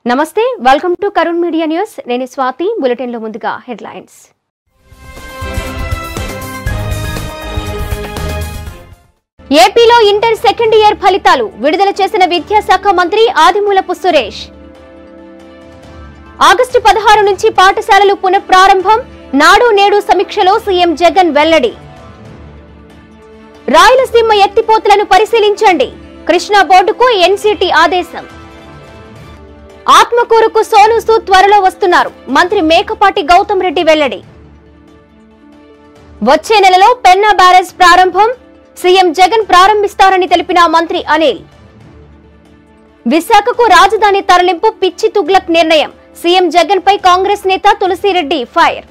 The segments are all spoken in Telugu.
నమస్తే welcome to Karun media news నేను స్వాతి బులెటిన్ లో ముందుగా హెడ్లైన్స్ ఏపీలో ఇంటర్ సెకండ్ ఇయర్ ఫలితాలు విడుదల చేసిన విద్యాశాఖ మంత్రి ఆదిమూలపు సురేష్ ఆగస్టు 16 నుంచి పాఠశాలలు పునఃప్రారంభం నాడు నేడు సమీక్షలో సీఎం జగన్ వెల్లడి రాయలసీమ ఎత్తిపోతలను పరిశీలించండి కృష్ణా బోర్డుకు ఎన్సీటీ ఆదేశం ఆత్మకూరుకు సోను సూద్ త్వరలో వస్తున్నారు మంత్రి మేకపాటి గౌతమ్ రెడ్డి వెల్లడి వచ్చే నెలలో పెన్నా బ్యారేజ్ ప్రారంభం సీఎం జగన్ ప్రారంభిస్తారని తెలిపిన మంత్రి అనిల్ విశాఖకు రాజధాని తరలింపు పిచ్చి తుగ్లక్ నిర్ణయం సీఎం జగన్ పై కాంగ్రెస్ నేత తులసిరెడ్డి ఫైర్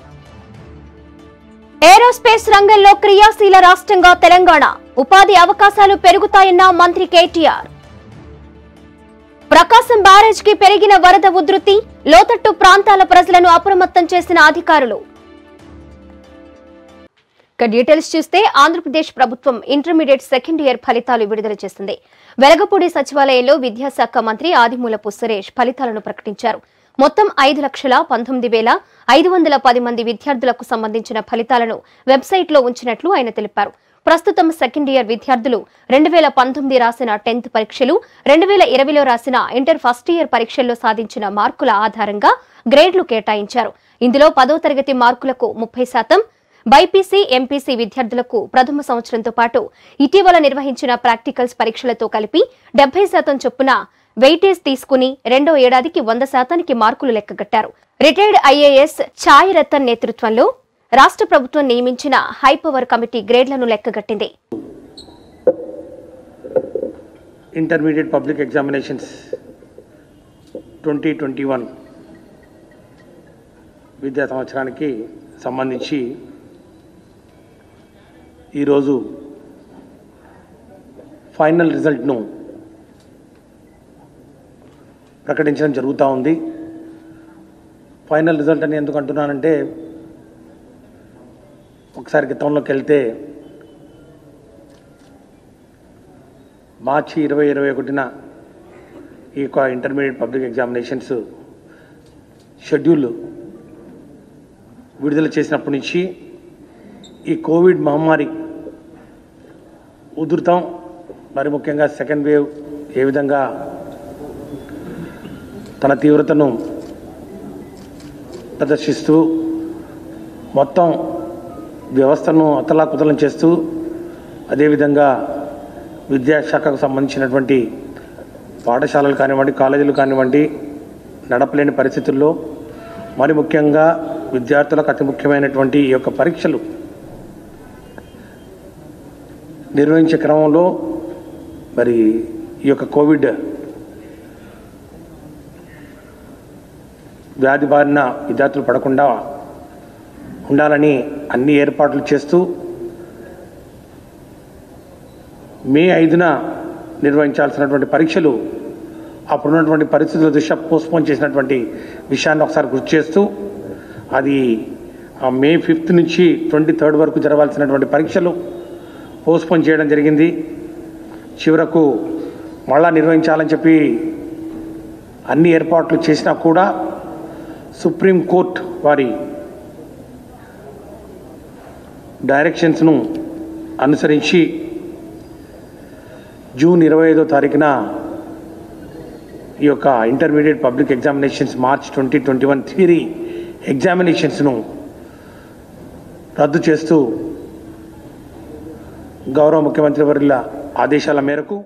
ఏరోస్పేస్ రంగంలో క్రియాశీల రాష్ట్రంగా తెలంగాణ ఉపాధి అవకాశాలు పెరుగుతాయన్న మంత్రి కేటీఆర్ ప్రకాశం బ్యారేజ్ కి పెరిగిన వరద ఉధృతి లోతట్టు ప్రాంతాల ప్రజలను అప్రమత్తం చేసిన అధికారులు డీటెయిల్స్ చూస్తే ఆంధ్రప్రదేశ్ ప్రభుత్వం ఇంటర్మీడియట్ సెకండ్ ఇయర్ ఫలితాలు విడుదల చేసింది. వెలగపూడి సచివాలయంలో విద్యాశాఖ మంత్రి ఆదిమూలపు సురేష్ ఫలితాలను ప్రకటించారు. మొత్తం 5,19,510 మంది విద్యార్థులకు సంబంధించిన ఫలితాలను వెబ్సైట్లో ఉంచినట్లు ఆయన తెలిపారు. ప్రస్తుతం సెకండ్ ఇయర్ విద్యార్థులు 2019 రాసిన 10th పరీక్షలు 2020లో రాసిన ఇంటర్ ఫస్ట్ ఇయర్ పరీక్షల్లో సాధించిన మార్కుల ఆధారంగా గ్రేడ్లు కేటాయించారు. ఇందులో 10వ తరగతి మార్కులకు 30%, బైపీసీ ఎంపీసీ విద్యార్థులకు ప్రథమ సంవత్సరంతో పాటు ఇటీవల నిర్వహించిన ప్రాక్టికల్స్ పరీక్షలతో కలిపి 70% చొప్పున వెయిటేజ్ తీసుకుని రెండో ఏడాదికి 100%కి మార్కులు లెక్కగట్టారు. రిటైర్డ్ ఐఏఎస్ ఛాయ్ రతన్ నేతృత్వంలో రాష్ట్ర ప్రభుత్వం నియమించిన హైపవర్ కమిటీ గ్రేడ్లను లెక్కగట్టింది. ఇంటర్మీడియట్ పబ్లిక్ ఎగ్జామినేషన్స్ 2021 విద్యా సంవత్సరానికి సంబంధించి ఈరోజు ఫైనల్ రిజల్ట్ను ప్రకటించడం జరుగుతూ ఉంది. ఫైనల్ రిజల్ట్ అని ఎందుకు అంటున్నానంటే, ఒకసారి గతంలోకి వెళ్తే మార్చి 2021న ఈ యొక్క ఇంటర్మీడియట్ పబ్లిక్ ఎగ్జామినేషన్స్ షెడ్యూల్ విడుదల చేసినప్పటి నుంచి ఈ కోవిడ్ మహమ్మారి ఉధృతం, మరి ముఖ్యంగా సెకండ్ వేవ్ ఏ విధంగా తన తీవ్రతను ప్రదర్శిస్తూ మొత్తం వ్యవస్థను అతలాకుతలం చేస్తూ, అదేవిధంగా విద్యాశాఖకు సంబంధించినటువంటి పాఠశాలలు కానివ్వండి, కాలేజీలు కానివ్వండి నడపలేని పరిస్థితుల్లో, మరి ముఖ్యంగా విద్యార్థులకు అతి ముఖ్యమైనటువంటి ఈ యొక్క పరీక్షలు నిర్వహించే క్రమంలో మరి ఈ యొక్క కోవిడ్ వ్యాధి బారిన విద్యార్థులు పడకుండా ఉండాలని అన్ని ఏర్పాట్లు చేస్తూ మే 5న నిర్వహించాల్సినటువంటి పరీక్షలు అప్పుడున్నటువంటి పరిస్థితుల దృష్ట్యా పోస్ట్పోన్ చేసినటువంటి విషయాన్ని ఒకసారి గుర్తు చేస్తూ, అది మే 5th నుంచి 23rd వరకు జరగాల్సినటువంటి పరీక్షలు పోస్ట్పోన్ చేయడం జరిగింది. చివరకు మళ్ళా నిర్వహించాలని చెప్పి అన్ని ఏర్పాట్లు చేసినా కూడా సుప్రీంకోర్టు వారి డైరెక్షన్స్ను అనుసరించి జూన్ 25వ తారీఖున ఈ యొక్క intermediate public examinations March 2021 theory ఎగ్జామినేషన్స్ను రద్దు చేస్తూ గౌరవ ముఖ్యమంత్రి వర్యుల ఆదేశాల మేరకు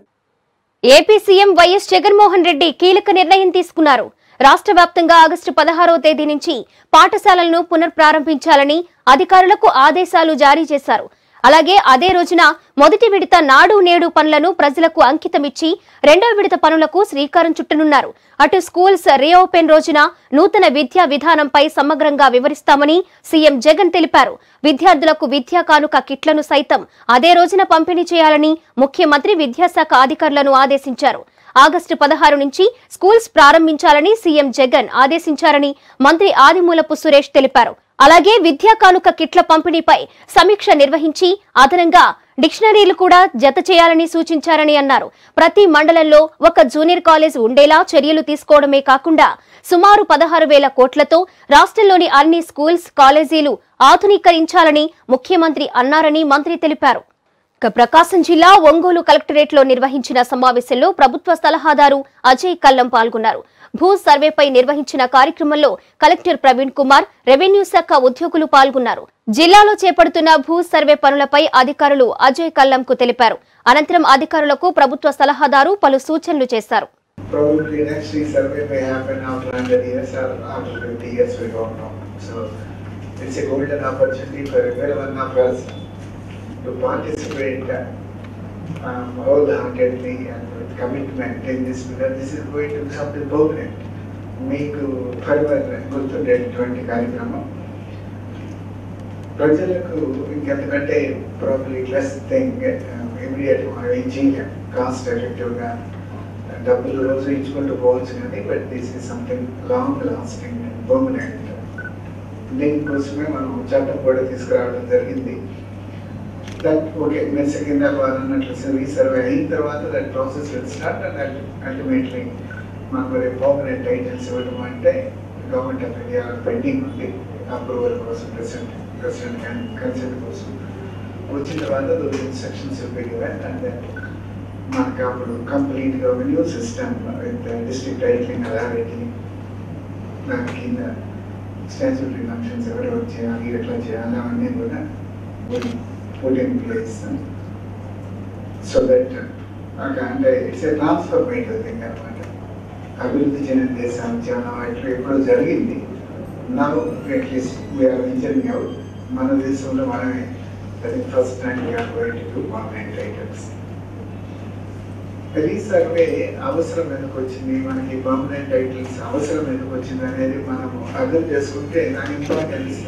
AP CM YS Jaganmohan Reddy కీలక నిర్ణయం తీసుకున్నారు. రాష్ట్ర వ్యాప్తంగా ఆగస్టు 16వ తేదీ నుంచి పాఠశాలలను పునఃప్రారంభించాలని అధికారులకు ఆదేశాలు జారీ చేశారు. అలాగే అదే రోజున మొదటి విడత నాడు నేడు పనులను ప్రజలకు అంకితమిచ్చి రెండో విడత పనులకు శ్రీకారం చుట్టనున్నారు. అటు స్కూల్స్ రీఓపెన్ రోజున నూతన విద్యా విధానంపై సమగ్రంగా వివరిస్తామని సీఎం జగన్ తెలిపారు. విద్యార్థులకు విద్యా కానుక కిట్లను సైతం అదే రోజున పంపిణీ చేయాలని ముఖ్యమంత్రి విద్యాశాఖ అధికారులను ఆదేశించారు. ఆగస్టు 16 నుంచి స్కూల్స్ ప్రారంభించాలని సీఎం జగన్ ఆదేశించారని మంత్రి ఆదిమూలపు సురేష్ తెలిపారు. అలాగే విద్యా కానుక కిట్ల పంపిణీపై సమీక్ష నిర్వహించి అదనంగా డిక్షనరీలు కూడా జత చేయాలని సూచించారని అన్నారు. ప్రతి మండలంలో ఒక జూనియర్ కాలేజ్ ఉండేలా చర్యలు తీసుకోవడమే కాకుండా సుమారు 16,000 కోట్లతో రాష్ట్రంలోని అన్ని స్కూల్స్, కాలేజీలు ఆధునీకరించాలని ముఖ్యమంత్రి అన్నారని మంత్రి తెలిపారు. ప్రకాశం జిల్లా ఒంగోలు కలెక్టరేట్లో నిర్వహించిన సమావేశంలో ప్రభుత్వ సలహాదారు అజయ్ కల్లం పాల్గొన్నారు. భూ సర్వేపై నిర్వహించిన కార్యక్రమంలో కలెక్టర్ ప్రవీణ్ కుమార్, రెవెన్యూ శాఖ ఉద్యోగులు పాల్గొన్నారు. జిల్లాలో చేపడుతున్న భూ సర్వే పనులపై అధికారులు అజయ్ కల్లంకు తెలిపారు. అనంతరం అధికారులకు ప్రభుత్వ సలహాదారు పలు సూచనలు చేశారు. Probably next survey may happen after 100 years or after 50 years, we don't know. So it's a golden opportunity for everyone of us to participate wholeheartedly and with commitment in this, because this is going to be something permanent. మీకు ఫర్దర్ గుర్తుండేటువంటి కార్యక్రమం. ప్రజలకు ఇంకెందుకంటే ప్రాబ్లీ లెస్ థింగ్ ఇమీడియట్ మనం ఏం చేయలేం, కాస్ట్ ఎఫెక్టివ్గా డబ్బులు రోజు ఇచ్చుకుంటూ పోవచ్చు కానీ, but this is something long lasting and permanent. దీనికోసమే మనం చట్టం కూడా తీసుకురావడం జరిగింది. దట్ ఓకే, మీరు సెకండ్ వారు అన్నట్లు రీసర్వే అయిన తర్వాత that process will start and ultimately మనకు పర్మనెంట్ టైటిల్స్ ఇవ్వడం అంటే గవర్నమెంట్ ఆఫ్ ఇండియా పెండింగ్ ఉంది అప్రూవల్ కోసం, ప్రెసిడెంట్ కన్సెంట్ కోసం. వచ్చిన తర్వాత those instructions will be given and then మనకు అప్పుడు కంప్లీట్గా ఒక new system with district titling authority, దాని కింద స్టాచ్యూటరీ ఫంక్షన్స్ ఎవరెవరు చేయాలి, ఎట్లా చేయాలి అవన్నీ కూడా put in place so that అంటే ఇట్స్ ఏ ట్రాన్స్ఫర్మేటివ్ థింగ్ అనమాట. అభివృద్ధి చెందిన దేశం చాలా ఇట్లా ఎప్పుడు జరిగింది. Now at least we are venturing out. మన దేశంలో మనమే first time we are going to do permanent titles. Resurvey అవసరం ఎందుకు వచ్చింది, మనకి పర్మనెంట్ టైటిల్స్ అవసరం ఎందుకు వచ్చింది అనేది మనము అర్థం చేసుకుంటే నాకు ఇంపార్టెన్స్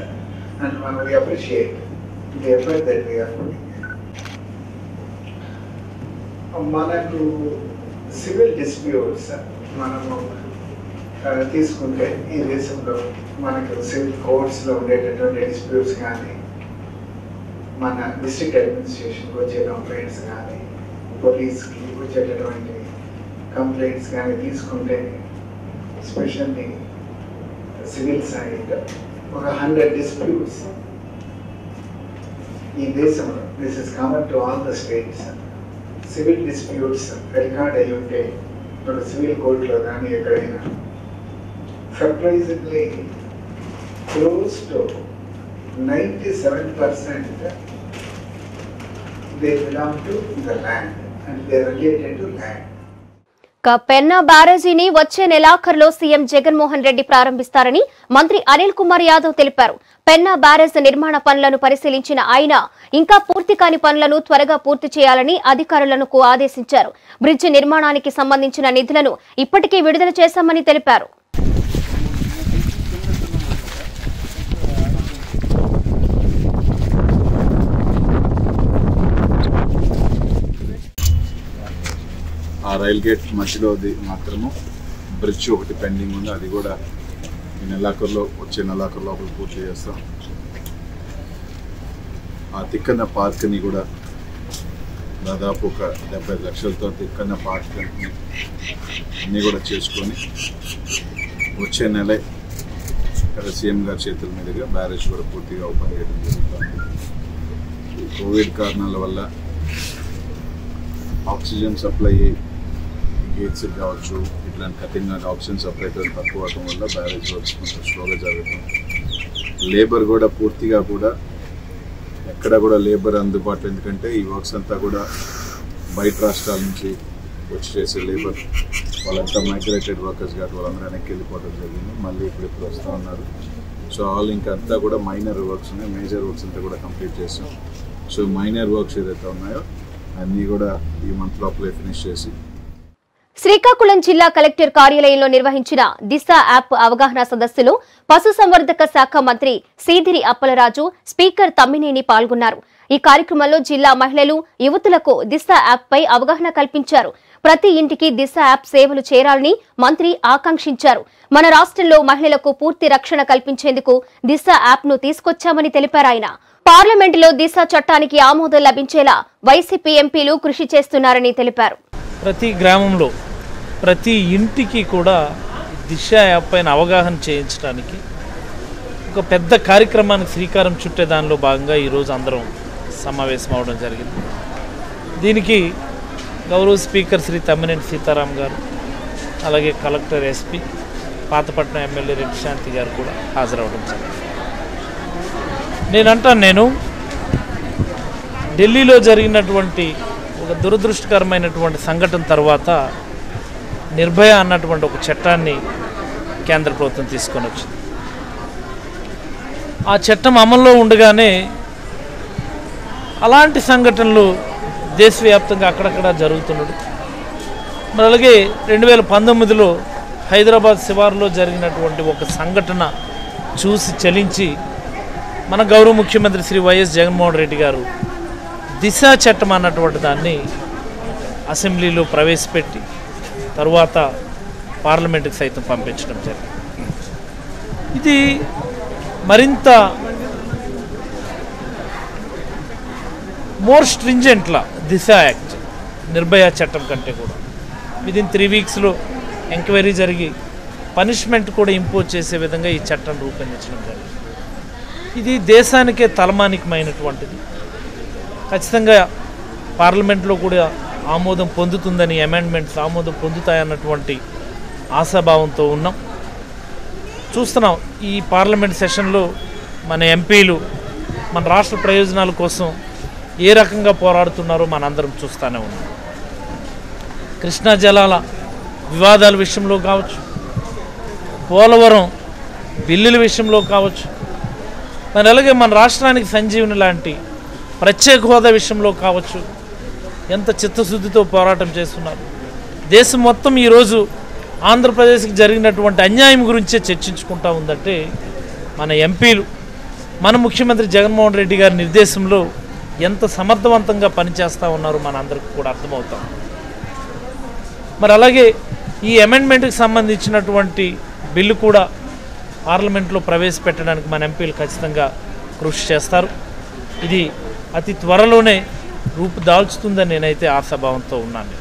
అండ్ మనం we appreciate the effort that we are putting. మనకు సివిల్ డిస్ప్యూట్స్ మనము తీసుకుంటే ఈ దేశంలో మనకు సివిల్ కోర్ట్స్లో ఉండేటటువంటి డిస్ప్యూట్స్ కానీ, మన డిస్ట్రిక్ట్ అడ్మినిస్ట్రేషన్కి వచ్చే కంప్లైంట్స్ కానీ, పోలీస్కి వచ్చేటటువంటి కంప్లైంట్స్ కానీ తీసుకుంటే స్పెషల్లీ సివిల్ సైడ్ ఒక 100 డిస్ప్యూట్స్ ఈ దేశంలో, this is common to all the states, civil disputes record అయి ఉంటే ఒక సివిల్ కోర్టులో కానీ ఎక్కడైనా surprisingly close to 97% they belong to the land and they are related to land. Penna బ్యారేజీని వచ్చే నెలాఖరులో సీఎం జగన్మోహన్ రెడ్డి ప్రారంభిస్తారని మంత్రి అనిల్ కుమార్ యాదవ్ తెలిపారు. పెన్నా బ్యారేజ్ నిర్మాణ పనులను పరిశీలించిన ఆయన ఇంకా పూర్తి కాని పనులను త్వరగా పూర్తి చేయాలని అధికారులను ఆదేశించారు. బ్రిడ్జి నిర్మాణానికి సంబంధించిన నిధులను ఇప్పటికే విడుదల చేశామని తెలిపారు. ఆ రైల్ గేట్ మధ్యలో మాత్రము బ్రిడ్జ్ ఒకటి పెండింగ్ ఉంది, అది కూడా ఈ నెలాఖరులో వచ్చే నెలాఖరు లోపల పూర్తి చేస్తాం. ఆ తిక్కన్న పార్క్ని కూడా దాదాపు ఒక 75 లక్షలతో తిక్కన్న పార్క్ అన్నీ కూడా చేసుకొని వచ్చే నెలే సీఎం గారి చేతుల మీదుగా బ్యారేజ్ కూడా పూర్తిగా ఓపెన్ చేయడం జరుగుతుంది. కోవిడ్ కారణాల వల్ల ఆక్సిజన్ సప్లై గేట్స్ కావచ్చు, ఇట్లాంటి కటింగ్ ఆక్సిజన్ సప్లై తక్కువ అవడం వల్ల బ్యారేజ్ వర్క్స్ కొంచెం స్లోగా జరుగుతుంది. లేబర్ కూడా పూర్తిగా కూడా ఎక్కడ కూడా లేబర్ అందుబాటులో, ఎందుకంటే ఈ వర్క్స్ అంతా కూడా బయట రాష్ట్రాల నుంచి వచ్చి చేసే లేబర్ వాళ్ళంతా మైగ్రేటెడ్ వర్కర్స్ కాబట్టి వాళ్ళందరూ వెనక్కి వెళ్ళిపోవడం జరిగింది. మళ్ళీ ఇప్పుడు వస్తూ ఉన్నారు. సో ఆల్ ఇంకా అంతా కూడా మైనర్ వర్క్స్ ఉన్నాయి, మేజర్ వర్క్స్ అంతా కూడా కంప్లీట్ చేస్తాం. సో మైనర్ వర్క్స్ ఏదైతే ఉన్నాయో అన్నీ కూడా ఈ మంత్ లోపలే ఫినిష్ చేసి. శ్రీకాకుళం జిల్లా కలెక్టర్ కార్యాలయంలో నిర్వహించిన దిశ యాప్ అవగాహన సదస్సులో పశుసంవర్ధక శాఖ మంత్రి సీదిరి అప్పలరాజు, స్పీకర్ తమ్మినేని పాల్గొన్నారు. ఈ కార్యక్రమంలో జిల్లా మహిళలు, యువతులకు దిశ యాప్ పై అవగాహన కల్పించారు. ప్రతి ఇంటికి దిశ యాప్ సేవలు చేరాలని మంత్రి ఆకాంక్షించారు. మన రాష్ట్రంలో మహిళలకు పూర్తి రక్షణ కల్పించేందుకు దిశ యాప్ ను తీసుకొచ్చామని తెలిపారు ఆయన. పార్లమెంటులో దిశ చట్టానికి ఆమోదం లభించేలా వైసీపీ ఎంపీలు కృషి చేస్తున్నారని తెలిపారు. ప్రతి గ్రామంలో ప్రతి ఇంటికి కూడా దిశ యాప్ పైన అవగాహన చేయించడానికి ఒక పెద్ద కార్యక్రమానికి శ్రీకారం చుట్టే దానిలో భాగంగా ఈరోజు అందరం సమావేశం అవడం జరిగింది. దీనికి గౌరవ స్పీకర్ శ్రీ తమ్మినేని సీతారాం గారు, అలాగే collector, SP, Pathapatnam MLA Reddy Shanti గారు కూడా హాజరవడం జరిగింది. నేను ఢిల్లీలో జరిగినటువంటి ఒక దురదృష్టకరమైనటువంటి సంఘటన తర్వాత నిర్భయ అన్నటువంటి ఒక చట్టాన్ని కేంద్ర ప్రభుత్వం తీసుకొని వచ్చింది. ఆ చట్టం అమల్లో ఉండగానే అలాంటి సంఘటనలు దేశవ్యాప్తంగా అక్కడక్కడ జరుగుతున్నాడు. మరి అలాగే 2019లో హైదరాబాద్ శివారులో జరిగినటువంటి ఒక సంఘటన చూసి చలించి మన గౌరవ ముఖ్యమంత్రి శ్రీ వైఎస్ జగన్మోహన్ రెడ్డి గారు దిశ చట్టం అన్నటువంటి దాన్ని అసెంబ్లీలో ప్రవేశపెట్టి తరువాత పార్లమెంటుకి సైతం పంపించడం జరిగింది. ఇది మరింత మోర్ స్ట్రింజెంట్లా దిశ యాక్ట్ నిర్భయ చట్టం కంటే కూడా విదిన్ 3 వీక్స్లో ఎంక్వైరీ జరిగి పనిష్మెంట్ కూడా ఇంపోజ్ చేసే విధంగా ఈ చట్టం రూపొందించడం జరిగింది. ఇది దేశానికే తలమానికమైనటువంటిది. ఖచ్చితంగా పార్లమెంట్లో కూడా ఆమోదం పొందుతుందని, అమెండ్మెంట్స్ ఆమోదం పొందుతాయన్నటువంటి ఆశాభావంతో ఉన్నాం. చూస్తున్నాం ఈ పార్లమెంట్ సెషన్లో మన ఎంపీలు మన రాష్ట్ర ప్రయోజనాల కోసం ఏ రకంగా పోరాడుతున్నారో మనందరం చూస్తూనే ఉన్నాం. కృష్ణా జలాల వివాదాల విషయంలో కావచ్చు, పోలవరం బిల్లుల విషయంలో కావచ్చు, మరి అలాగే మన రాష్ట్రానికి సంజీవని లాంటి ప్రత్యేక హోదా విషయంలో కావచ్చు, ఎంత చిత్తశుద్ధితో పోరాటం చేస్తున్నారు. దేశం మొత్తం ఈరోజు ఆంధ్రప్రదేశ్కి జరిగినటువంటి అన్యాయం గురించే చర్చించుకుంటా ఉందంటే మన ఎంపీలు, మన ముఖ్యమంత్రి జగన్మోహన్ రెడ్డి గారి నిర్దేశంలో ఎంత సమర్థవంతంగా పనిచేస్తూ ఉన్నారో మనందరికీ కూడా అర్థమవుతాం. మరి అలాగే ఈ అమెండ్మెంట్కి సంబంధించినటువంటి బిల్లు కూడా పార్లమెంట్లో ప్రవేశపెట్టడానికి మన ఎంపీలు ఖచ్చితంగా కృషి చేస్తారు. ఇది అతి త్వరలోనే రూపుదాల్చుతుందని నేనైతే ఆశాభావంతో ఉన్నాను.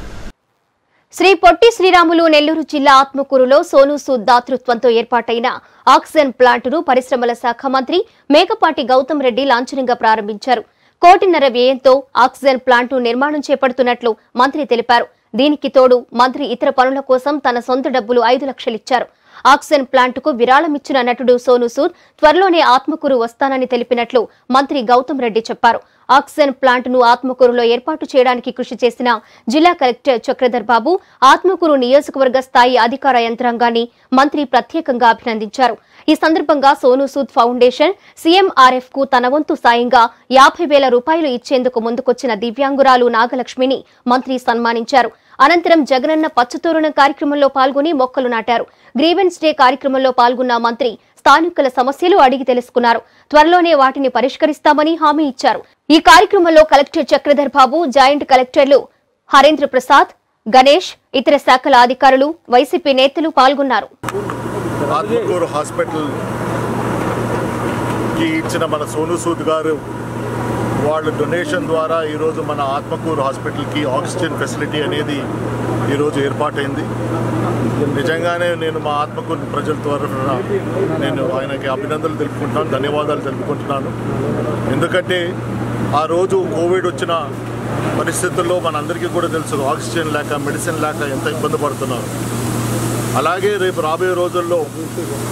శ్రీ పొట్టి శ్రీరాములు నెల్లూరు జిల్లా ఆత్మకూరులో సోను సూద్ దాతృత్వంతో ఏర్పాటైన ఆక్సిజన్ ప్లాంటును పరిశ్రమల శాఖ మంత్రి మేకపాటి గౌతమ్ రెడ్డి లాంఛనంగా ప్రారంభించారు. 1.5 కోటి వ్యయంతో ఆక్సిజన్ ప్లాంటు నిర్మాణం చేపడుతున్నట్లు మంత్రి తెలిపారు. దీనికి తోడు మంత్రి ఇతర పనుల కోసం తన సొంత డబ్బులు 5 లక్షలు ఇచ్చారు. ఆక్సిజన్ ప్లాంటుకు విరాళమిచ్చిన నటుడు సోను సూద్ త్వరలోనే ఆత్మకూరు వస్తానని తెలిపినట్లు మంత్రి గౌతమ్ రెడ్డి చెప్పారు. ఆక్సిజన్ ప్లాంటును ఆత్మకూరులో ఏర్పాటు చేయడానికి కృషి చేసిన జిల్లా కలెక్టర్ చక్రధర్ బాబు, ఆత్మకూరు నియోజకవర్గ స్థాయి అధికార యంత్రాంగాన్ని మంత్రి ప్రత్యేకంగా అభినందించారు. ఈ సందర్భంగా సోను సూద్ ఫౌండేషన్ సీఎంఆర్ఎఫ్ కు తన వంతు సాయంగా 50,000 రూపాయలు ఇచ్చేందుకు ముందుకొచ్చిన దివ్యాంగురాలు నాగలక్ష్మిని మంత్రి సన్మానించారు. అనంతరం జగనన్న పచ్చతోరణం కార్యక్రమంలో పాల్గొని మొక్కలు నాటారు. గ్రీవెన్స్ డే కార్యక్రమంలో పాల్గొన్న మంత్రి స్థానికుల సమస్యలు అడిగి తెలుసుకున్నారు. త్వరలోనే వాటిని పరిష్కరిస్తామని హామీ ఇచ్చారు. ఈ కార్యక్రమంలో కలెక్టర్ చక్రధర్ బాబు, జాయింట్ కలెక్టర్లు హరేంద్ర ప్రసాద్, గణేష్, ఇతర శాఖల అధికారులు, వైసీపీ నేతలు పాల్గొన్నారు. ఆత్మకూరు హాస్పిటల్ కి ఇచ్చిన మన సోను సూద్ గారు వాళ్ళ డొనేషన్ ద్వారా ఈరోజు మన ఆత్మకూరు హాస్పిటల్కి ఆక్సిజన్ ఫెసిలిటీ అనేది ఈరోజు ఏర్పాటైంది. నిజంగానే నేను మా ఆత్మకూరు ప్రజల తరఫున నేను ఆయనకి అభినందనలు తెలుపుకుంటున్నాను, ధన్యవాదాలు తెలుపుకుంటున్నాను. ఎందుకంటే ఆ రోజు కోవిడ్ వచ్చిన పరిస్థితుల్లో మనందరికీ కూడా తెలుసు, ఆక్సిజన్ లేక, మెడిసిన్ లేక ఎంత ఇబ్బంది పడుతున్నారు. అలాగే రేపు రాబోయే రోజుల్లో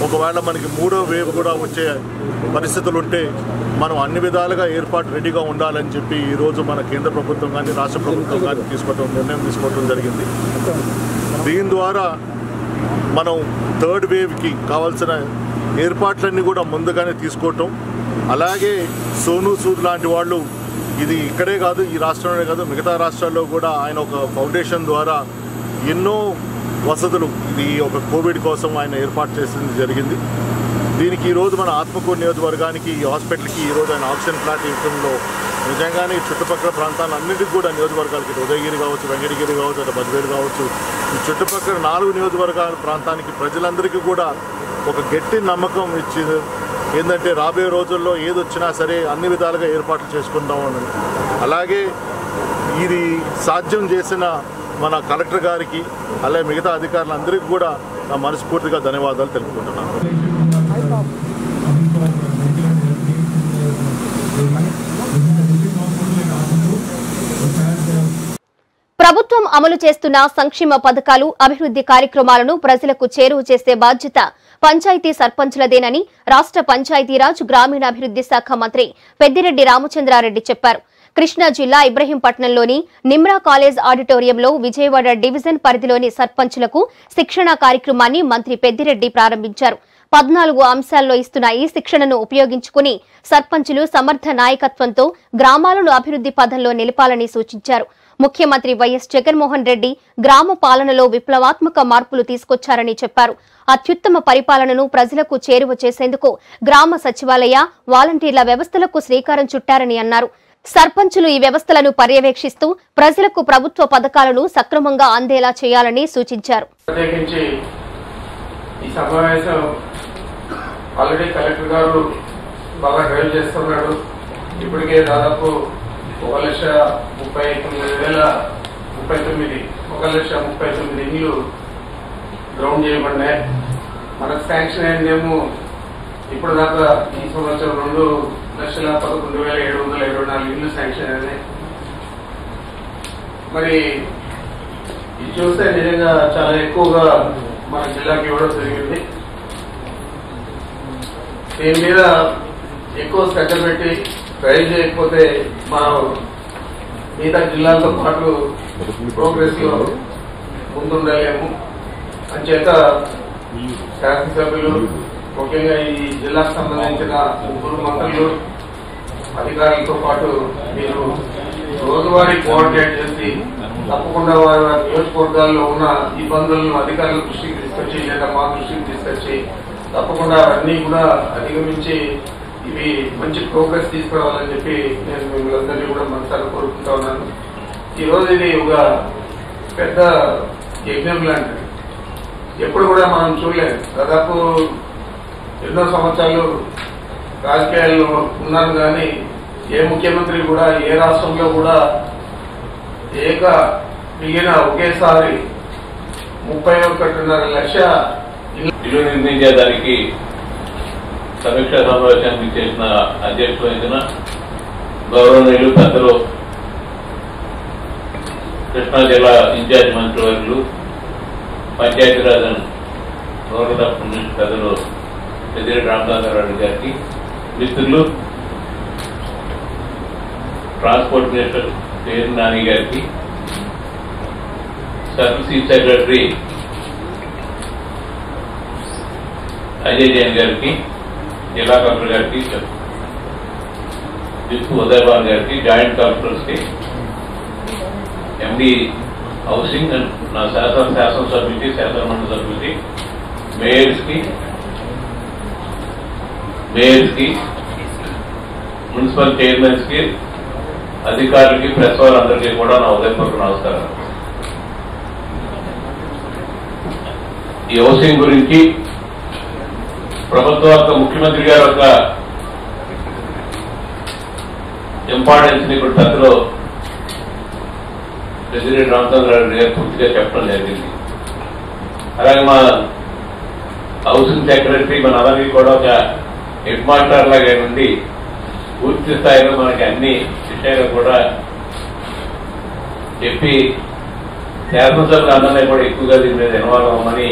ఒకవేళ మనకి 3వ వేవ్ కూడా వచ్చే పరిస్థితులు ఉంటే మనం అన్ని విధాలుగా ఏర్పాటు రెడీగా ఉండాలని చెప్పి ఈరోజు మన కేంద్ర ప్రభుత్వం కానీ రాష్ట్ర ప్రభుత్వం కానీ నిర్ణయం తీసుకోవడం జరిగింది. దీని ద్వారా మనం 3rd వేవ్కి కావాల్సిన ఏర్పాట్లన్నీ కూడా ముందుగానే తీసుకోవటం, అలాగే సోను సూద్ లాంటి వాళ్ళు ఇది ఇక్కడే కాదు, ఈ రాష్ట్రంలోనే కాదు, మిగతా రాష్ట్రాల్లో కూడా ఆయన ఒక ఫౌండేషన్ ద్వారా ఎన్నో వసతులు ఇది ఒక కోవిడ్ కోసం ఆయన ఏర్పాటు చేసింది జరిగింది. దీనికి ఈరోజు మన ఆత్మకూరు నియోజకవర్గానికి, ఈ హాస్పిటల్కి ఈరోజు ఆయన ఆక్సిజన్ ప్లాంట్ ఇవ్వడంలో నిజంగానే ఈ చుట్టుపక్కల ప్రాంతాలన్నింటికి కూడా నియోజకవర్గాలకి ఉదయగిరి కావచ్చు, వెంకటగిరి కావచ్చు, అటు బద్వేలు కావచ్చు, ఈ చుట్టుపక్కల 4 నియోజకవర్గాల ప్రాంతానికి ప్రజలందరికీ కూడా ఒక గట్టి నమ్మకం ఇచ్చింది. ఏంటంటే రాబోయే రోజుల్లో ఏదొచ్చినా సరే అన్ని విధాలుగా ఏర్పాట్లు చేసుకుంటామని. అలాగే ఇది సాధ్యం చేసిన మన కలెక్టర్ గారికి అలాగే మిగతా అధికారులందరికీ కూడా నా మనస్ఫూర్తిగా ధన్యవాదాలు తెలుపుకుంటున్నాను. ప్రభుత్వం అమలు చేస్తున్న సంక్షేమ పథకాలు, అభివృద్ధి కార్యక్రమాలను ప్రజలకు చేరువ చేసే బాధ్యత పంచాయతీ సర్పంచులదేనని రాష్ట్ర పంచాయతీరాజ్ గ్రామీణాభివృద్ధి శాఖ మంత్రి పెద్దిరెడ్డి రామచంద్రారెడ్డి చెప్పారు. కృష్ణా జిల్లా ఇబ్రహీంపట్నంలోని నిమ్రా కాలేజ్ ఆడిటోరియంలో విజయవాడ డివిజన్ పరిధిలోని సర్పంచులకు శిక్షణ కార్యక్రమాన్ని మంత్రి పెద్దిరెడ్డి ప్రారంభించారు. 14 అంశాల్లో ఇస్తున్న ఈ శిక్షణను ఉపయోగించుకుని సర్పంచులు సమర్థ నాయకత్వంతో గ్రామాలను అభివృద్ధి పథంలో నిలపాలని సూచించారు. ముఖ్యమంత్రి వైఎస్ జగన్మోహన్ రెడ్డి గ్రామ పాలనలో విప్లవాత్మక మార్పులు తీసుకొచ్చారని చెప్పారు. అత్యుత్తమ పరిపాలనను ప్రజలకు చేరువ చేసేందుకు గ్రామ సచివాలయ, వాలంటీర్ల వ్యవస్థలకు శ్రీకారం చుట్టారని అన్నారు. సర్పంచులు ఈ వ్యవస్థలను పర్యవేక్షిస్తూ ప్రజలకు ప్రభుత్వ పథకాలను సక్రమంగా అందేలా చేయాలని సూచించారు. ఈ సమావేశం ఆల్రెడీ కలెక్టర్ గారు బాగా డ్రైవ్ చేస్తున్నాడు. ఇప్పటికే దాదాపు 1,39,039 ఇండ్లు గ్రౌండ్ చేయబడినాయి. మనకు శాంక్షన్ అయిందేమో ఇప్పుడు దాకా ఈ సంవత్సరం 2,11,724 ఇండ్లు శాంక్షన్ అయినాయి. మరి ఇది చూస్తే నిజంగా చాలా ఎక్కువగా మన జిల్లాకి ఇవ్వడం జరిగింది. దీని మీద ఎక్కువ శ్రద్ధ పెట్టి డ్రైవ్ చేయకపోతే మనం మిగతా జిల్లాలతో పాటు ప్రోగ్రెస్ లో ముందుండలేము. అంచేత శాసనసభ్యులు, ముఖ్యంగా ఈ జిల్లాకు సంబంధించిన 3 మంత్రులు, అధికారులతో పాటు మీరు రోజువారీ కోఆర్డినేట్ చేసి తప్పకుండా వారి నియోజకవర్గాల్లో ఉన్న ఇబ్బందులను అధికారుల దృష్టికి తీసుకొచ్చి లేదా మా దృష్టికి తీసుకొచ్చి తప్పకుండా అన్నీ కూడా అధిగమించి ఇవి మంచి ప్రోగ్రెస్ తీసుకురావాలని చెప్పి నేను మిమ్మల్ని కూడా మనసారి కోరుకుంటా ఉన్నాను. ఈరోజు ఇది ఒక పెద్ద యజ్ఞం లాంటిది. ఎప్పుడు కూడా మనం చూడలేదు. దాదాపు ఎన్నో సంవత్సరాలు రాజకీయాల్లో ఉన్నాను కానీ ఏ ముఖ్యమంత్రి కూడా ఏ రాష్ట్రంలో కూడా మిగిలిన ఒకేసారి 31.5 లక్ష ఇల్లు నిర్మించేదానికి సమీక్ష సమావేశానికి చేసిన అధ్యక్షులైన గౌరవనీయులు పెద్దలు కృష్ణా జిల్లా ఇన్ఛార్జ్ మంత్రివర్యులు, పంచాయతీరాజ్ రూరల్ డెవలప్మెంట్ పెద్దలు పెద్దిరెడ్డి రామచంద్రారెడ్డి గారికి, మిత్రులు ట్రాన్స్పోర్ట్ మినిస్టర్ పేరు నాని గారికి, service chief secretary Ajay Jain గారికి, జిల్లా కలెక్టర్ గారికి, విప్ ఉదయభాన్ గారికి, జాయింట్ కలెక్టర్స్ కి, ఎండి హౌసింగ్ అండ్ నా శాసనసభ్యులకి, శాసనమండలి సభ్యులకి, మేయర్స్ కి, మున్సిపల్ చైర్మన్స్ కి, అధికారులకి, ప్రెస్ వాళ్ళందరికీ కూడా నా ఉదయపూర్వక నమస్కారం. ఈ హౌసింగ్ గురించి ప్రభుత్వం యొక్క ముఖ్యమంత్రి గారి యొక్క ఇంపార్టెన్స్ ని ఇప్పుడు పెద్దలో పెద్దిరెడ్డి రామచంద్రారెడ్డి గారు పూర్తిగా చెప్పడం జరిగింది. అలాగే మా హౌసింగ్ సెక్రటరీ మన అందరికీ కూడా ఒక హెడ్ మాస్టర్ లాగా నుండి పూర్తి స్థాయిలో మనకి అన్ని విషయాలు కూడా చెప్పి శాసనసభ్యులు అందరినీ కూడా ఎక్కువగా దీని మీద ఇన్వాల్వ్ అవ్వమని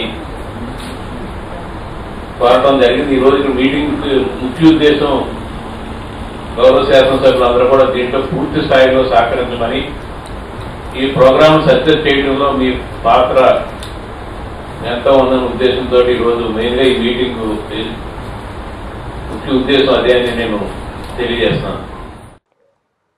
కోరటం జరిగింది. ఈ రోజు మీటింగ్ ముఖ్య ఉద్దేశం గౌరవ శాసనసభ్యులు అందరూ కూడా దీంట్లో పూర్తి స్థాయిలో సహకరించమని, ఈ ప్రోగ్రాం సక్సెస్ చేయడంలో మీ పాత్ర ఎంతో ఉందన్న ఉద్దేశంతో ఈరోజు మెయిన్గా ఈ మీటింగ్ ముఖ్య ఉద్దేశం అదే అని నేను తెలియజేస్తున్నాను.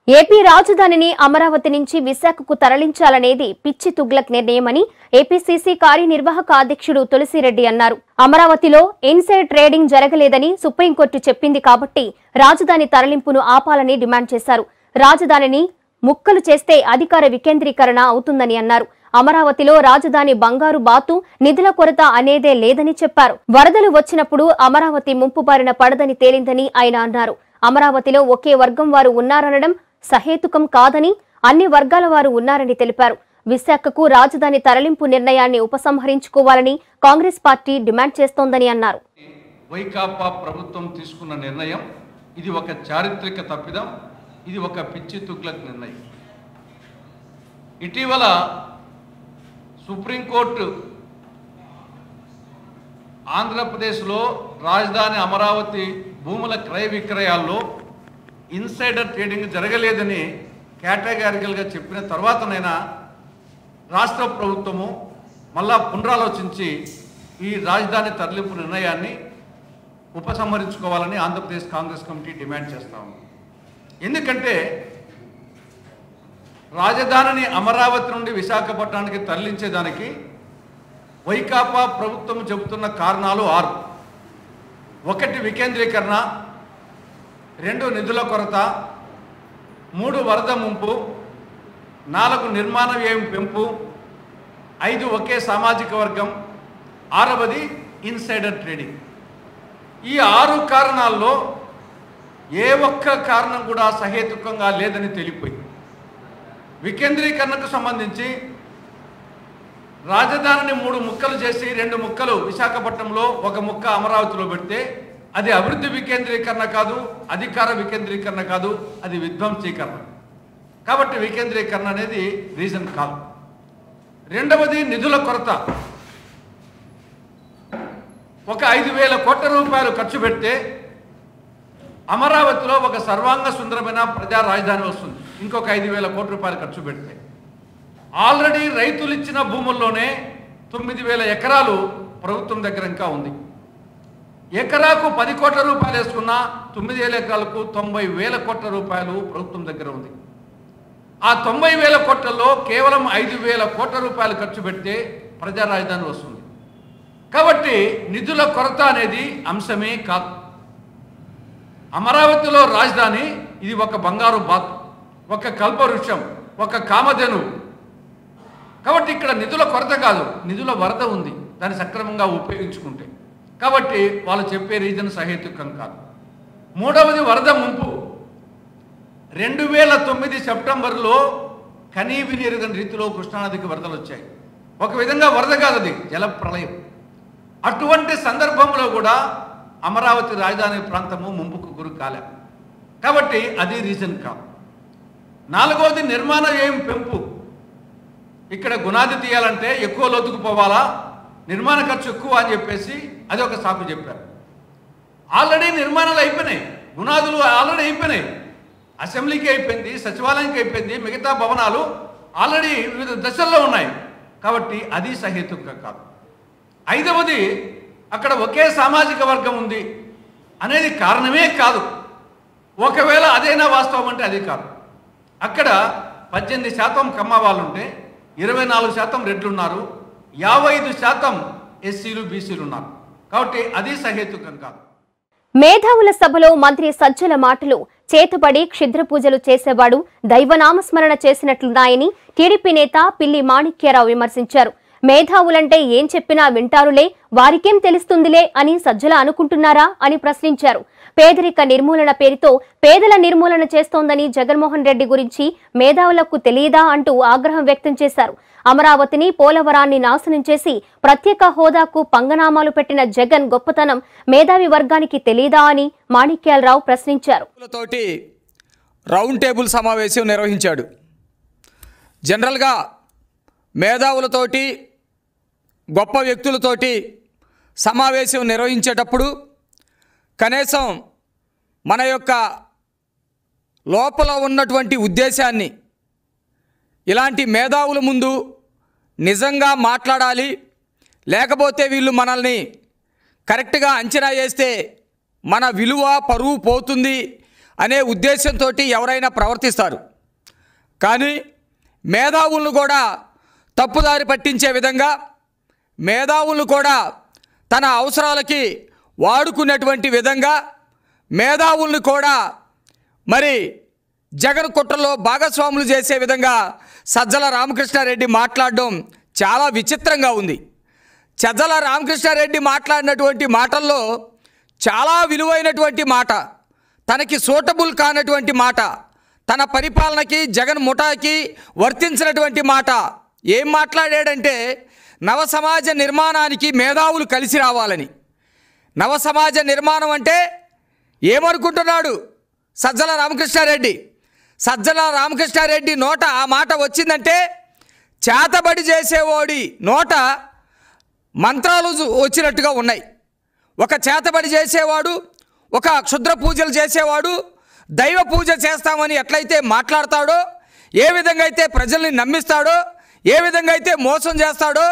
ఏపీ రాజధానిని అమరావతి నుంచి విశాఖకు తరలించాలనేది పిచ్చి తుగ్లక్ నిర్ణయమని ఏపీసీసీ కార్యనిర్వాహక అధ్యక్షుడు తులసిరెడ్డి అన్నారు. అమరావతిలో ఇన్సైడ్ ట్రేడింగ్ జరగలేదని సుప్రీంకోర్టు చెప్పింది కాబట్టి రాజధాని తరలింపును ఆపాలని డిమాండ్ చేశారు. రాజధానిని ముక్కలు చేస్తే అధికార వికేంద్రీకరణ అవుతుందని అన్నారు. అమరావతిలో రాజధాని బంగారు బాతు, నిధుల కొరత అనేదే లేదని చెప్పారు. వరదలు వచ్చినప్పుడు అమరావతి ముంపు బారిన పడదని తేలిందని ఆయన అన్నారు. అమరావతిలో ఒకే వర్గం వారు ఉన్నారనడం సహేతుకం కాదని, అన్ని వర్గాల వారు ఉన్నారని తెలిపారు. విశాఖకు రాజధాని తరలింపు నిర్ణయాన్ని ఉపసంహరించుకోవాలని కాంగ్రెస్ పార్టీ డిమాండ్ చేస్తోందని అన్నారు. వైకాపా ప్రభుత్వం తీసుకున్న నిర్ణయం ఇది ఒక చారిత్రక తప్పిదం, ఇది ఒక పిచ్చి తుగ్లక్ నిర్ణయం. ఇటీవల సుప్రీంకోర్టు ఆంధ్రప్రదేశ్లో రాజధాని అమరావతి భూముల క్రయ విక్రయాల్లో ఇన్సైడర్ ట్రేడింగ్ జరగలేదని కేటగారికల్గా చెప్పిన తర్వాతనైనా రాష్ట్ర ప్రభుత్వము మళ్ళా పునరాలోచించి ఈ రాజధాని తరలింపు నిర్ణయాన్ని ఉపసంహరించుకోవాలని ఆంధ్రప్రదేశ్ కాంగ్రెస్ కమిటీ డిమాండ్ చేస్తాము. ఎందుకంటే రాజధానిని అమరావతి నుండి విశాఖపట్నానికి తరలించేదానికి వైకాపా ప్రభుత్వం చెబుతున్న కారణాలు 6. 1 వికేంద్రీకరణ, 2 నిధుల కొరత, 3 వరద ముంపు, 4 నిర్మాణ వ్యయం పెంపు, 5 ఒకే సామాజిక వర్గం, 6వది ఇన్సైడర్ ట్రేడింగ్. ఈ 6 కారణాల్లో ఏ ఒక్క కారణం కూడా సహేతుకంగా లేదని తెలిపోయింది. వికేంద్రీకరణకు సంబంధించి రాజధానిని 3 ముక్కలు చేసి 2 ముక్కలు విశాఖపట్నంలో, 1 ముక్క అమరావతిలో పెడితే అది అభివృద్ధి వికేంద్రీకరణ కాదు, అధికార వికేంద్రీకరణ కాదు, అది విధ్వంసీకరణ. కాబట్టి వికేంద్రీకరణ అనేది రీజన్ కాదు. 2వది నిధుల కొరత. ఒక 5,000 కోట్ల రూపాయలు ఖర్చు పెడితే అమరావతిలో ఒక సర్వాంగ సుందరమైన ప్రజా రాజధాని వస్తుంది. ఇంకొక 5,000 కోట్ల రూపాయలు ఖర్చు పెడితే ఆల్రెడీ రైతులు ఇచ్చిన భూముల్లోనే 9,000 ఎకరాలు ప్రభుత్వం దగ్గర ఇంకా ఉంది. ఎకరాకు 10 కోట్ల రూపాయలు వేసుకున్నా 9,000 ఎకరాలకు 90,000 కోట్ల రూపాయలు ప్రభుత్వం దగ్గర ఉంది. ఆ 90,000 కోట్లలో కేవలం 5,000 కోట్ల రూపాయలు ఖర్చు పెడితే ప్రజా రాజధాని వస్తుంది. కాబట్టి నిధుల కొరత అనేది అంశమే కాదు. అమరావతిలో రాజధాని ఇది ఒక బంగారు బాతు, ఒక కల్పవృక్షం, ఒక కామధేను. కాబట్టి ఇక్కడ నిధుల కొరత కాదు, నిధుల వరద ఉంది, దాన్ని సక్రమంగా ఉపయోగించుకుంటే. కాబట్టి వాళ్ళు చెప్పే రీజన్ సహేతుకం కాదు. 3వది వరద ముంపు. 2009 సెప్టెంబర్లో కనీవిని ఎరుగని రీతిలో కృష్ణానదికి వరదలు వచ్చాయి. ఒక విధంగా వరద కాదు, అది జల ప్రళయం. అటువంటి సందర్భంలో కూడా అమరావతి రాజధాని ప్రాంతము ముంపుకు గురి కాలే. కాబట్టి అది రీజన్ కాదు. 4వది నిర్మాణ వ్యయం పెంపు. ఇక్కడ గునాది తీయాలంటే ఎక్కువ లోతుకు పోవాలా, నిర్మాణ ఖర్చు ఎక్కువ అని చెప్పేసి అది ఒక సాకు చెప్పారు. ఆల్రెడీ నిర్మాణాలు అయిపోయినాయి, గునాదులు ఆల్రెడీ అయిపోయినాయి, అసెంబ్లీకి అయిపోయింది, సచివాలయానికి అయిపోయింది, మిగతా భవనాలు ఆల్రెడీ వివిధ దశల్లో ఉన్నాయి. కాబట్టి అది సహేతుకంగా కాదు. 5వది అక్కడ ఒకే సామాజిక వర్గం ఉంది అనేది కారణమే కాదు. ఒకవేళ అదైనా వాస్తవం అంటే అది కాదు. అక్కడ 18% కమ్మ వాళ్ళు ఉంటే 24% రెడ్లు ఉన్నారు, 55% ఎస్సీలు బీసీలు ఉన్నారు. కాబట్టి అది సహేతుకం కాదు. మేధావుల సభలో మంత్రి సజ్జల మాటలు చేతుబడి క్షుద్ర పూజలు చేసేవాడు దైవనామస్మరణ చేసినట్లున్నాయని టీడీపీ నేత పిల్లి మాణిక్యరావు విమర్శించారు. మేధావులంటే ఏం చెప్పినా వింటారులే, వారికేం తెలుస్తుందిలే అని సజ్జల అనుకుంటున్నారా అని ప్రశ్నించారు. పేదరిక నిర్మూలన పేరుతో పేదల నిర్మూలన చేస్తోందని జగన్మోహన్ రెడ్డి గురించి మేధావులకు తెలియదా అంటూ ఆగ్రహం వ్యక్తం చేశారు. అమరావతిని, పోలవరాన్ని నాశనం చేసి ప్రత్యేక హోదాకు పంగనామాలు పెట్టిన జగన్ గొప్పతనం మేధావి వర్గానికి తెలియదా అని మాణిక్యాలరావు ప్రశ్నించారు. రౌండ్ టేబుల్ సమావేశం నిర్వహించాడు. జనరల్గా మేధావులతోటి, గొప్ప వ్యక్తులతోటి సమావేశం నిర్వహించేటప్పుడు కనీసం మన యొక్క లోపల ఉన్నటువంటి ఉద్దేశాన్ని ఇలాంటి మేధావుల ముందు నిజంగా మాట్లాడాలి, లేకపోతే వీళ్ళు మనల్ని కరెక్ట్గా అంచనా వేస్తే మన విలువ పరువు పోతుంది అనే ఉద్దేశంతో ఎవరైనా ప్రవర్తిస్తారు. కానీ మేధావులను కూడా తప్పుదారి పట్టించే విధంగా, మేధావులను కూడా తన అవసరాలకి వాడుకునేటువంటి విధంగా, మేధావులను కూడా మరి జగన్ కుట్రలో భాగస్వాములు చేసే విధంగా సజ్జల రామకృష్ణారెడ్డి మాట్లాడడం చాలా విచిత్రంగా ఉంది. సజ్జల రామకృష్ణారెడ్డి మాట్లాడినటువంటి మాటల్లో చాలా విలువైనటువంటి మాట, తనకి సూటబుల్ కానటువంటి మాట, తన పరిపాలనకి జగన్ ముఠాకి వర్తించినటువంటి మాట. ఏం మాట్లాడాడంటే నవ సమాజ నిర్మాణానికి మేధావులు కలిసి రావాలని. నవ సమాజ నిర్మాణం అంటే ఏమనుకుంటున్నాడు సజ్జల రామకృష్ణారెడ్డి? సజ్జల రామకృష్ణారెడ్డి నోట ఆ మాట వచ్చిందంటే చేతబడి చేసేవాడి నోట మంత్రాలు వచ్చినట్టుగా ఉన్నాయి. ఒక చేతబడి చేసేవాడు, ఒక క్షుద్ర పూజలు చేసేవాడు దైవ పూజ చేస్తామని ఎట్లయితే మాట్లాడతాడో, ఏ విధంగా అయితే ప్రజల్ని నమ్మిస్తాడో, ఏ విధంగా అయితే మోసం చేస్తాడో,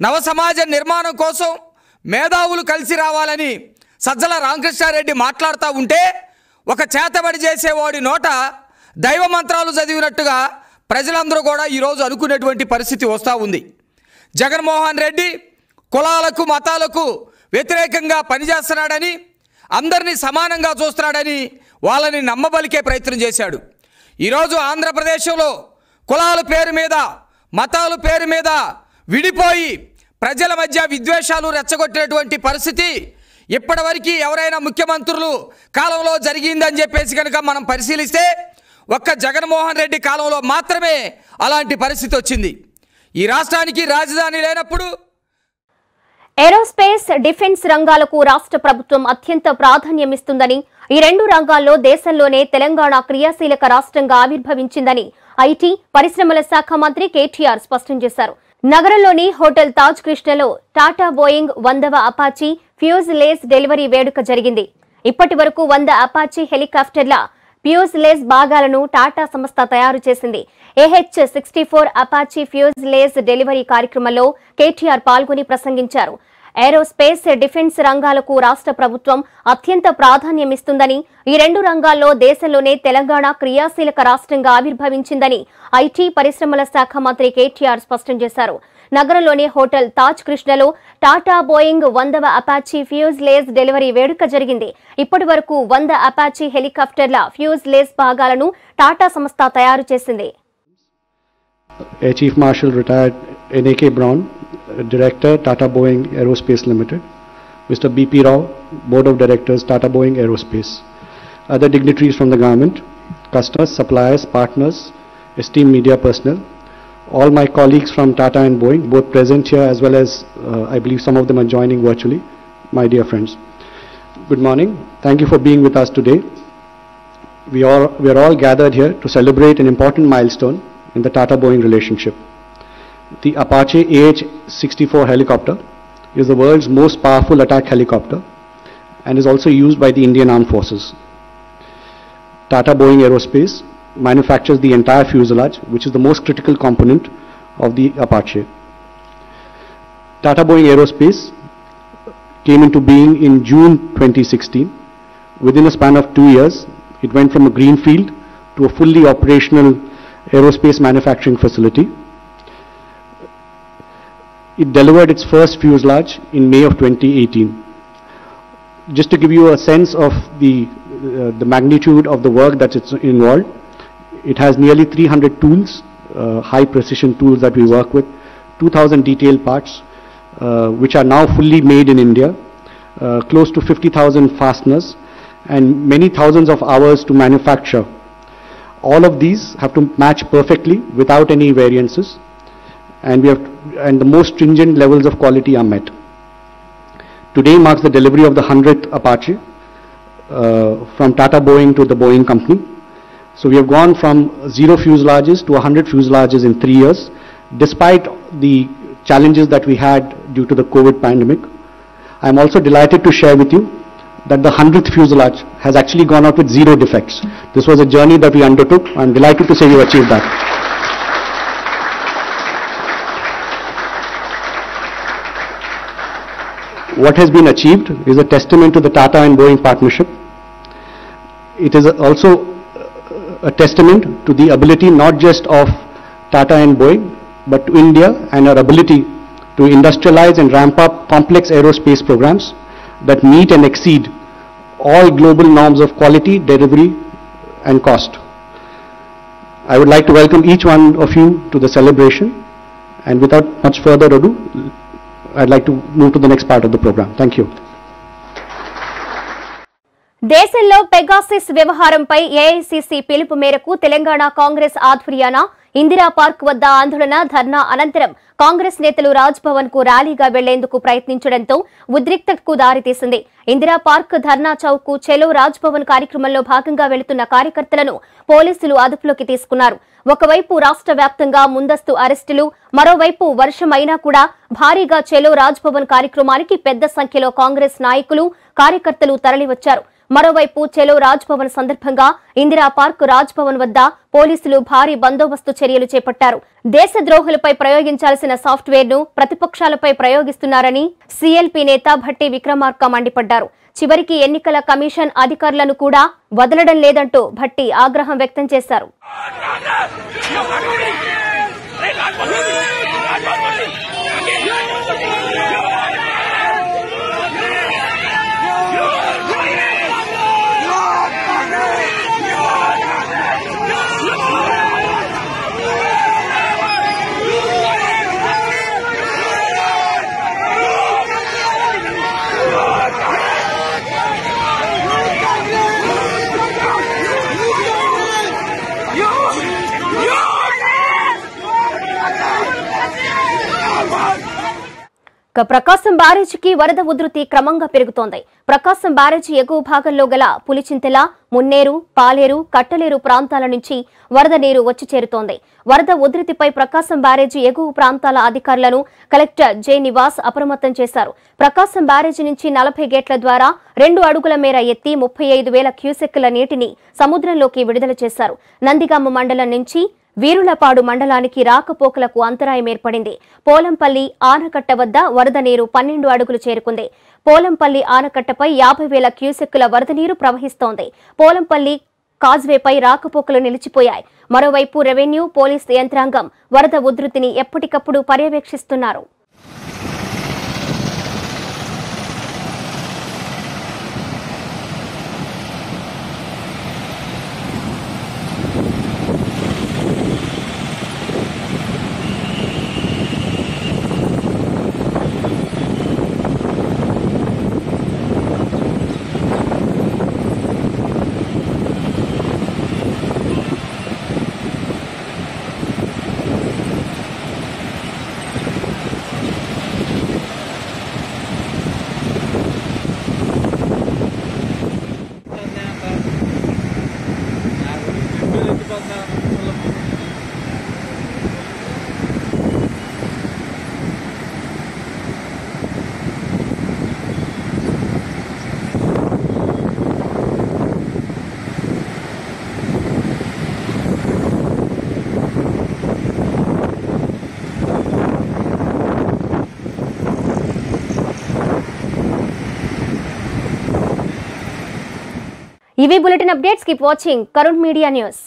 నవ సమాజ నిర్మాణం కోసం మేధావులు కలిసి రావాలని సజ్జల రామకృష్ణారెడ్డి మాట్లాడుతూ ఉంటే ఒక చేతబడి చేసేవాడి నోట దైవ మంత్రాలు చదివినట్టుగా ప్రజలందరూ కూడా ఈరోజు అనుకునేటువంటి పరిస్థితి వస్తూ ఉంది. జగన్మోహన్ రెడ్డి కులాలకు మతాలకు వ్యతిరేకంగా పనిచేస్తున్నాడని, అందరినీ సమానంగా చూస్తున్నాడని వాళ్ళని నమ్మబలికే ప్రయత్నం చేశాడు. ఈరోజు ఆంధ్రప్రదేశ్లో కులాల పేరు మీద, మతాల పేరు మీద విడిపోయి ప్రజల మధ్య విద్వేషాలు రెచ్చగొట్టినటువంటి పరిస్థితి ఇప్పటివరకు ఎవరైనా ముఖ్యమంత్రులు కాలంలో జరిగిందని చెప్పేసి కనుక మనం పరిశీలిస్తే ఒక్క జగన్మోహన్ రెడ్డి కాలంలో మాత్రమే అలాంటి పరిస్థితి వచ్చింది. ఈ రాష్ట్రానికి రాజధాని లేనప్పుడు ఏరోస్పేస్, డిఫెన్స్ రంగాలకు రాష్ట్ర ప్రభుత్వం అత్యంత ప్రాధాన్యమిస్తుందని, ఈ రెండు రంగాల్లో దేశంలోనే తెలంగాణ క్రియాశీలక రాష్ట్రంగా ఆవిర్భవించిందని ఐటీ, పరిశ్రమల శాఖ మంత్రి కేటీఆర్ స్పష్టం చేశారు. నగరంలోని హోటల్ తాజ్ కృష్ణలో టాటా బోయింగ్ 100వ అపాచీ ఫ్యూజ్లేజ్ డెలివరీ వేడుక జరిగింది. ఇప్పటి వరకు 100 అపాచీ హెలికాప్టర్ల ఫ్యూజ్లేజ్ భాగాలను టాటా సంస్థ తయారు చేసింది. AH-64 అపాచీ ఫ్యూజ్లేజ్ డెలివరీ కార్యక్రమంలో కేటీఆర్ పాల్గొని ప్రసంగించారు. ఏరోస్పేస్, డిఫెన్స్ రంగాలకు రాష్ట్ర ప్రభుత్వం అత్యంత ప్రాధాన్యమిస్తుందని, ఈ రెండు రంగాల్లో దేశంలోనే తెలంగాణ క్రియాశీలక రాష్ట్రంగా ఆవిర్భవించిందని ఐటీ, పరిశ్రమల శాఖ మంత్రి కేటీఆర్ స్పష్టం చేశారు. నగరంలోని హోటల్ తాజ్ కృష్ణలో టాటా బోయింగ్ 100వ అపాచీ ఫ్యూజ్లేజ్ డెలివరీ వేడుక జరిగింది. ఇప్పటి వరకు 100 అపాచీ హెలికాప్టర్ల ఫ్యూజ్లేజ్ భాగాలను టాటా సంస్థ తయారు చేసింది. Air Chief Marshal retired N.A.K. Brown, Director, Tata Boeing Aerospace Limited. Mr. B.P. Rao, Board of Directors, Tata Boeing Aerospace. Other dignitaries from the government, customers, suppliers, partners, esteemed media personnel, all my colleagues from Tata and Boeing, both present here as well as I believe some of them are joining virtually. My dear friends, good morning. Thank you for being with us today. We are all gathered here to celebrate an important milestone in the Tata Boeing relationship. The Apache AH-64 helicopter is the world's most powerful attack helicopter and is also used by the Indian Armed Forces. Tata Boeing Aerospace manufactures the entire fuselage, which is the most critical component of the Apache. Tata Boeing Aerospace came into being in June 2016. Within a span of 2 years, it went from a greenfield to a fully operational aerospace manufacturing facility. It delivered its first fuselage in May of 2018. Just to give you a sense of the magnitude of the work that's involved, it has nearly 300 tools, high precision tools that we work with, 2,000 detailed parts, which are now fully made in India, close to 50,000 fasteners, and many thousands of hours to manufacture. All of these have to match perfectly without any variances, and the most stringent levels of quality are met. Today marks the delivery of the 100th Apache from Tata Boeing to the Boeing company. So we have gone from 0 fuselages to 100 fuselages in 3 years, despite the challenges that we had due to the COVID pandemic. I am also delighted to share with you that the 100th fuselage has actually gone out with 0 defects. This was a journey that we undertook. I am delighted to say we have achieved that. What has been achieved is a testament to the Tata and Boeing partnership. It is also a testament to the ability not just of Tata and Boeing, but to India and our ability to industrialize and ramp up complex aerospace programs that meet and exceed all global norms of quality, delivery and cost. I would like to welcome each one of you to the celebration, and without much further ado, I'd like to move to the next part of the program. Thank you. దేశంలో పెగాసిస్ వ్యవహారంపై ఏఐసీసీ పిలుపు మేరకు తెలంగాణ కాంగ్రెస్ ఆధ్వర్యాన ఇందిరా పార్క్ వద్ద ఆందోళన ధర్నా అనంతరం కాంగ్రెస్ నేతలు రాజ్ భవన్ కు ర్యాలీగా వెళ్లేందుకు ప్రయత్నించడంతో ఉద్రిక్తతకు దారితీసింది. ఇందిరా పార్క్ ధర్నా చౌక్ కు చెలో రాజ్ భవన్ కార్యక్రమంలో భాగంగా వెళుతున్న కార్యకర్తలను పోలీసులు అదుపులోకి తీసుకున్నారు. ఒకవైపు రాష్ట్ర వ్యాప్తంగా ముందస్తు అరెస్టులు, మరోవైపు వర్షం అయినా కూడా భారీగా చెలో రాజ్ భవన్ కార్యక్రమానికి పెద్ద సంఖ్యలో కాంగ్రెస్ నాయకులు, కార్యకర్తలు తరలివచ్చారు. మరోవైపు చెలో రాజ్ భవన్ సందర్భంగా ఇందిరా పార్క్ రాజ్ భవన్ వద్ద పోలీసులు భారీ బందోబస్తు చర్యలు చేపట్టారు. దేశద్రోహులపై ప్రయోగించాల్సిన సాఫ్ట్వేర్ ను ప్రతిపక్షాలపై ప్రయోగిస్తున్నారని సీఎల్పీ నేత భట్టి విక్రమార్క మండిపడ్డారు. చివరికి ఎన్నికల కమిషన్ అధికారులను కూడా వదలడం లేదంటూ భట్టి ఆగ్రహం వ్యక్తం చేశారు. ప్రకాశం బ్యారేజీకి వరద ఉధృతి క్రమంగా పెరుగుతోంది. ప్రకాశం బ్యారేజీ ఎగువ భాగంలో గల పులిచింతల, మున్నేరు, పాలేరు, కట్టలేరు ప్రాంతాల నుంచి వరద నీరు వచ్చి చేరుతోంది. వరద ఉధృతిపై ప్రకాశం బ్యారేజీ ఎగువ ప్రాంతాల అధికారులను కలెక్టర్ జె నివాస్ అప్రమత్తం చేశారు. ప్రకాశం బ్యారేజీ నుంచి 40 గేట్ల ద్వారా 2 అడుగుల మేర ఎత్తి 35,000 క్యూసెక్కుల నీటిని సముద్రంలోకి విడుదల చేశారు. నందిగామ మండలం నుంచి వీరులపాడు మండలానికి రాకపోకలకు అంతరాయం ఏర్పడింది. పోలంపల్లి ఆనకట్ట వద్ద వరద నీరు 12 అడుగులు చేరుకుంది. పోలంపల్లి ఆనకట్టపై 50,000 క్యూసెక్కుల వరద నీరు ప్రవహిస్తోంది. పోలంపల్లి కాజ్వేపై రాకపోకలు నిలిచిపోయాయి. మరోవైపు రెవెన్యూ, పోలీస్ యంత్రాంగం వరద ఉధృతిని ఎప్పటికప్పుడు పర్యవేక్షిస్తున్నారు. ఇవి bulletin updates. Keep watching Karun media news.